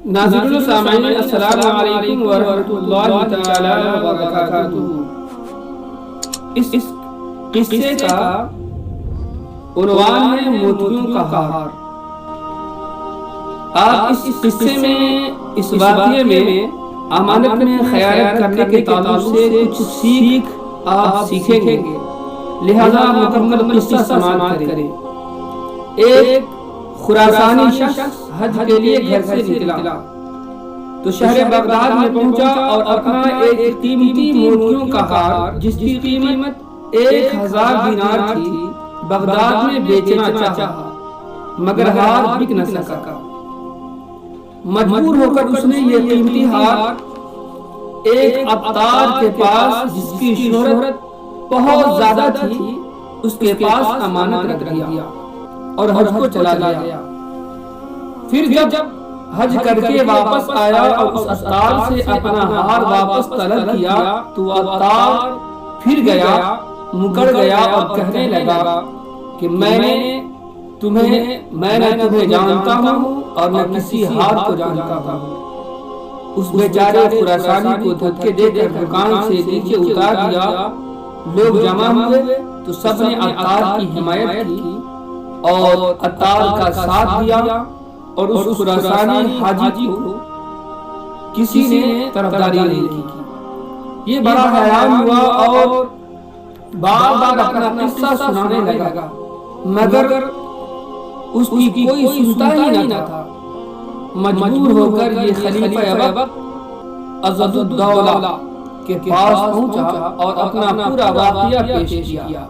ناظرین و سامعین، السلام علیکم ورحمۃ اللہ تعالی وبرکاتہ۔ اس قصے کا عنوان ہے موتیوں کا ہار۔ آپ اس قصے میں، اس واقعے میں امانت میں خیانت کرنے کے تعلق سے کچھ سیکھ آپ سیکھیں گے، لہذا مکمل قصہ سماعت کریں۔ ایک خراسانی شخص حج کے لیے گھر سے نکلا تو شہر بغداد میں پہنچا اور اپنا ایک قیمتی موتیوں کا ہار، جس کی قیمت 1000 دینار تھی، بغداد میں بیچنا چاہا، مگر ہار بک نہ سکا۔ مجبور ہو کر اس نے یہ قیمتی ہار ایک عطار کے پاس، جس کی شہرت بہت زیادہ تھی، اس کے پاس امانت رکھ دیا اور حج کو چلا گیا۔ پھر جب حج کر کے واپس آیا اور اس عطار سے اپنا ہار واپس طلب کیا تو عطار پھر گیا، مکر گیا اور کہنے لگا کہ میں نہ تمہیں جانتا ہوں اور نہ کسی ہار کو جانتا ہوں۔ اس بیچارے خراسانی کو دھکے دے کر دکان سے نیچے اتار دیا۔ لوگ جمع ہوئے تو سب نے عطار کی حمایت کی اور عطار کا ساتھ دیا، اور اس خراسانی حاجی کو کسی نے طرفداری نہیں کی۔ یہ بڑا حیران ہوا اور بار بار اپنا قصہ سنانے لگا، مگر اس کی کوئی سنتا ہی نہ تھا۔ مجبور ہو کر یہ خلیفہ ابوبکر عضد الدولہ کے پاس پہنچا اور اپنا پورا واقعہ پیش کیا۔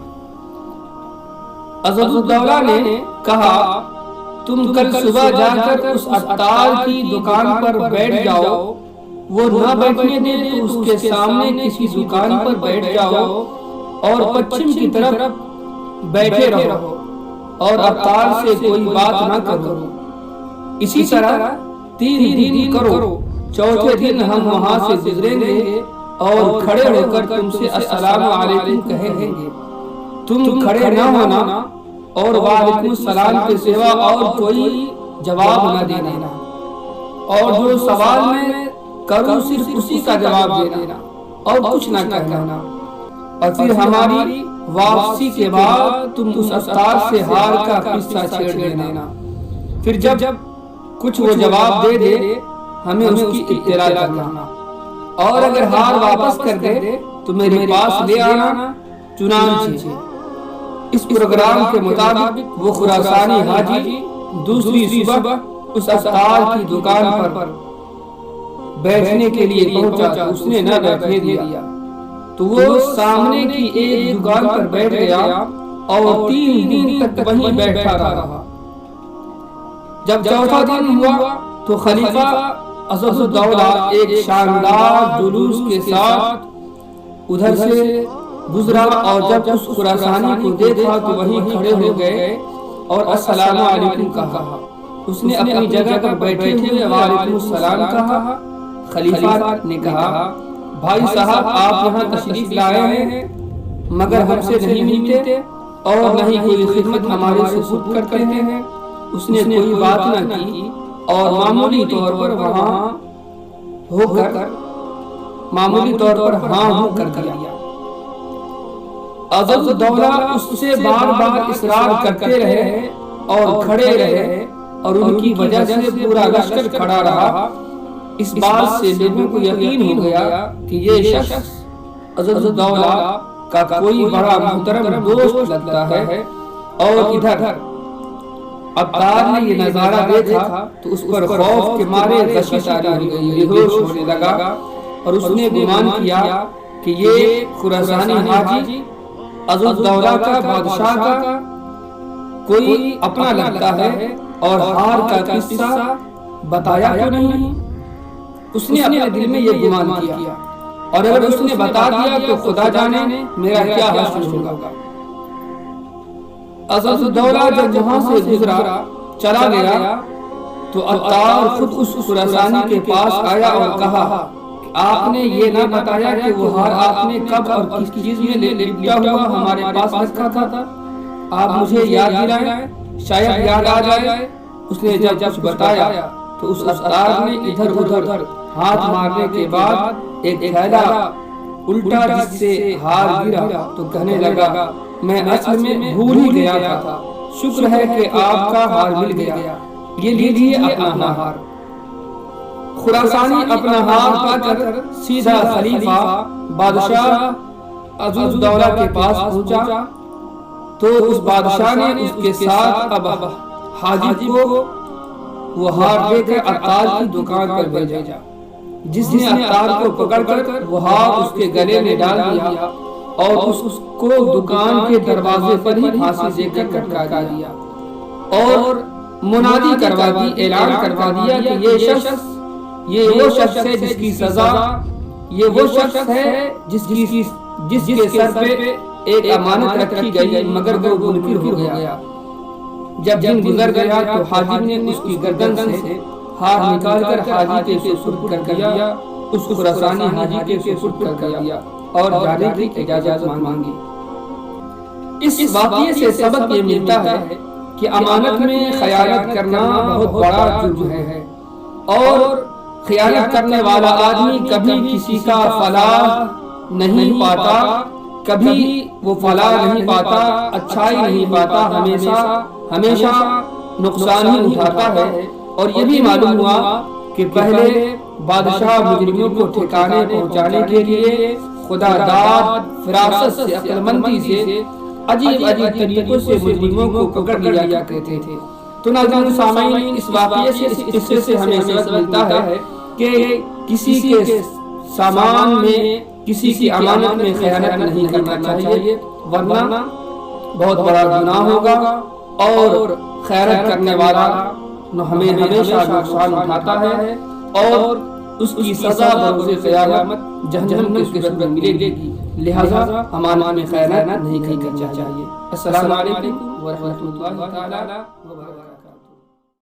عضد الدولہ نے کہا، تم کل صبح جا کر اس عطار کی دکان پر بیٹھ جاؤ، وہ نہ بیٹھنے دے تو اس کے سامنے کسی دکان پر بیٹھ جاؤ اور پچھم کی طرف بیٹھے رہو اور عطار سے کوئی بات نہ کرو۔ اسی طرح 3 دن کرو، چوتھے دن ہم وہاں سے گزریں گے اور کھڑے ہو کر تم سے السلام علیکم کہیں گے۔ تم کھڑے نہ ہونا اور وعلیکم السلام کے سوا اور کوئی جواب نہ دینا، اور جو سوال میں کروں صرف اسی کا جواب دینا اور کچھ نہ کہنا۔ اور پھر ہماری واپسی کے بعد تم اس عطار سے ہار کا قصہ چھیڑ دینا۔ پھر جب کچھ وہ جواب دے ہمیں اس کی اطلاع کرنا، اور اگر ہار واپس کر دے تو میرے پاس لے آنا۔ چنانچہ اس پروگرام کے مطابق وہ خراسانی حاجی دوسری صبح اس عطار کی دکان پر بیٹھنے کے لیے پہنچا۔ اس نے نہ بیٹھنے دیا تو وہ سامنے کی ایک دکان پر بیٹھ گیا اور 3 دن تک وہیں بیٹھا رہا۔ جب چوتھا دن ہوا تو خلیفہ عضد الدولہ ایک شاندار جلوس کے ساتھ ادھر سے گزرا، اور جب اس خراسانی کو دیکھا تو وہیں کھڑے ہو گئے اور السلام علیکم کہا۔ اس نے اپنی جگہ پر بیٹھے ہوئے وعلیکم السلام کہا۔ خلیفہ نے کہا، بھائی صاحب، آپ یہاں تشریف لائے ہیں مگر ہم سے نہیں ملتے اور نہ ہی کوئی خدمت ہمارے سے سپرد کرتے ہیں۔ اس نے کوئی بات نہ کی اور معمولی طور پر ہاں ہو کر دیا۔ عضد الدولہ اس سے بار بار اصرار کرتے رہے اور کھڑے رہے، اور ان کی وجہ سے پورا لشکر کھڑا رہا۔ اس بات سے لوگوں کو یقین ہو گیا کہ یہ شخص عضد الدولہ کا کوئی بڑا محترم دوست لگتا ہے۔ اور ادھر عطار نے یہ نظارہ دیکھا تو اس پر خوف کے مارے غشی طاری ہو گئی، بے ہوش ہونے لگا، اور اس نے گمان کیا کہ یہ خراسانی حاجی عضد الدولہ کا بادشاہ کا کوئی اپنا لگتا ہے اور ہار کا قصہ بتایا کیوں نہیں۔ اس نے اپنے دل میں یہ گمان کیا، اور اگر اس نے بتا دیا تو خدا جانے میرا کیا حشر ہوگا۔ عضد الدولہ جب وہاں سے گزرا چلا گیا تو عطار خود اس خراسانی کے پاس آیا اور کہا، آپ نے یہ نہ بتایا کہ وہ ہار آپ نے کب اور کس چیز میں لپٹا ہوا ہمارے پاس رکھا تھا۔ آپ مجھے یاد دلائیں، شاید یاد آ جائے۔ اس نے جب کچھ بتایا تو اس اتار نے ادھر ادھر ہاتھ مارنے کے بعد ایک تھیلا الٹا جس سے ہار گرا تو کہنے لگا میں اصل میں بھول ہی گیا تھا، شکر ہے کہ آپ کا ہار مل گیا، یہ لیجیے اپنا ہار۔ خراسانی اپنا ہار پا کر سیدھا خلیفہ بادشاہ عزوالدولہ کے پاس پہنچا تو اس بادشاہ نے اس کے ساتھ اب حاجب کو وہ ہار دے کر عطار کی دکان پر بھیجا، جس نے عطار کو پکڑ کر وہ ہار اس کے گلے میں ڈال دیا اور اس کو دکان کے دروازے پر ہی پھانسی دے کر لٹکا دیا اور منادی کروا دی، اعلان کروا دیا کہ یہ وہ شخص ہے جس کی سزا، یہ وہ شخص ہے جس کے سر پہ ایک امانت رکھی گئی مگر وہ منکر ہو گیا۔ جب دن گزر گیا تو حاجب نے اس کی گردن سے ہار نکال کر حاجی کے سپرد کر دیا، اس خراسانی حاجی کے سپرد کر دیا اور جانے کی اجازت مانگی۔ اس واقعے سے سبق یہ ملتا ہے کہ امانت میں خیانت کرنا بہت بڑا جرم ہے اور خیانت کرنے والا آدمی کبھی کسی کا فلاح نہیں پاتا، کبھی وہ فلاح نہیں پاتا، اچھائی نہیں پاتا، ہمیشہ نقصان ہی اٹھاتا ہے۔ اور یہ بھی معلوم ہوا کہ پہلے بادشاہ مجرموں کو ٹھکانے پہنچانے کے لیے خدا داد فراست سے عقل مندی سے عجیب طریقوں سے مجرموں کو پکڑ لیا کرتے تھے۔ تو ناظرین سامعین، اس واقعے سے اس قصے سے ہمیں سبق ملتا ہے کہ کسی کے سامان میں، کسی کی امانت میں خیانت نہیں کرنا چاہیے، ورنہ بہت بڑا گناہ ہوگا اور خیانت کرنے والا ہمیں ہمیشہ نقصان اٹھاتا ہے اور اس کی سزا بروز قیامت جہنم کی صورت میں ملے گی، لہذا امانت میں خیانت نہیں کرنی چاہیے۔ السلام علیکم ورحمۃ اللہ تعالی وبرکاتہ۔